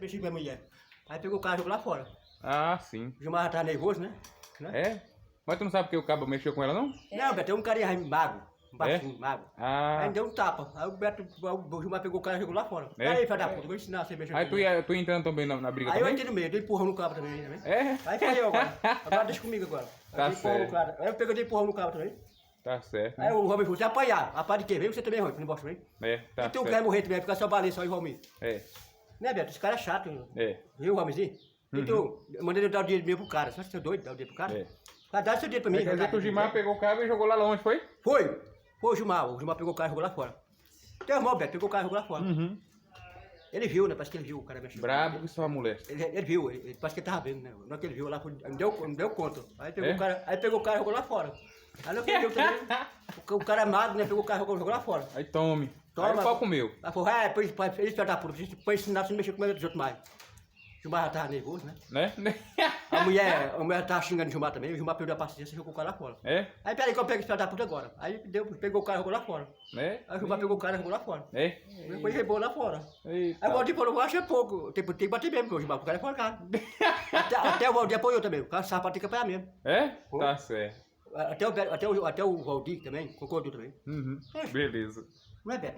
mexi com a mulher. Aí pegou o carro e jogou lá fora. Ah, sim. O Gilmar tava nervoso, né? É? Mas tu não sabe que o cabo mexeu com ela, não? Não, Beto, tem um carinha aí, mago. Baixinho, mago. Aí Ah. deu um tapa. Aí o Gilmar pegou o cara e jogou lá fora. É? Aí, filho da puta, vou ensinar você a mexer Aí com tu, mulher. tu entrando também na briga Aí eu também? entrei no meio, dei empurrão no cabo também, né? É? Aí foi eu agora. Agora deixa comigo agora. Tá Aí dei empurrão no certo. cara. Aí eu peguei e dei empurrão no cabo também. Tá certo, Aí né? o Robin falou, você apanhar. Apanha de quê? Vem você também, Robin, não gosta também. É, tá E tu certo. quer morrer também, vai ficar só baleia, só o Valmir. É, Né, Beto? Esse cara é chato, hein? é. Viu, Valmirzinho? Então, eu mandei ele dar o dinheiro meu pro cara. Você acha que você é doido dar o dinheiro pro cara? É. Cara, dá seu dinheiro pra mim. Quer dizer que o Gilmar pegou o cabo e jogou lá longe, foi? Foi! Foi o Gilmar. O Gilmar pegou o carro e jogou lá fora. Teu irmão, Beto, pegou o carro e jogou lá fora. Uhum. Ele viu, né? Parece que ele viu o cara mexendo. Brabo que só mulher. Ele viu, parece que ele tava vendo, né? Não é que ele viu lá, me deu conta. Aí pegou, É? o cara e jogou lá fora. Aí não viu também. O cara é magro, né? Pegou o carro e jogou lá fora. Aí tome. Toma. Aí o pau comeu. Aí falou, ele filho da puta, pra ensinar você não mexer com os outros mais. O Gilmar já tava nervoso, né? Né? A mulher tava xingando o Gilmar também, o Gilmar perdeu a paciência e jogou o cara lá fora. É? Aí peraí que eu pego esse filho da puta agora. Aí pegou o cara e jogou lá fora. Né? Aí o Gilmar pegou o cara e jogou lá fora. É? Depois rebou lá fora. Eita. Aí o Valdir falou, eu acho é pouco. Tem que bater mesmo, porque o Gilmar, o cara é forcado. Até o Valdir apoiou também, o cara sapato tem que apanhar mesmo. É? Tá certo. Até o Valdir também, concordou também. Uhum. Beleza. Não é, Beto?